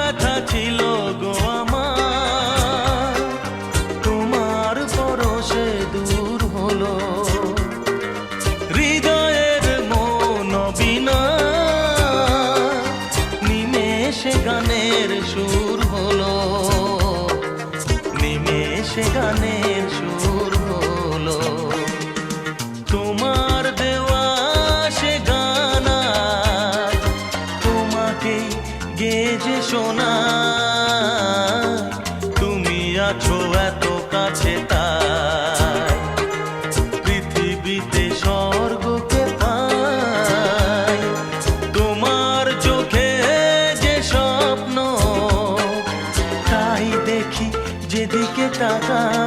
ব্যথা ছিল গো আমার, তোমার পরশে দূর হলো। হৃদয়ের মন বিনা নিমেষে গানের সুর হলো, নিমেষে গানের সুর হলো। তোমার দেওয়া সে গানা তোমাকে গেজে শোনা, তুমি আছো এত কাছে তাই পৃথিবীতে স্বর্গকে পাই। তোমার চোখে যে স্বপ্ন তাই দেখি যেদিকে তাকাই।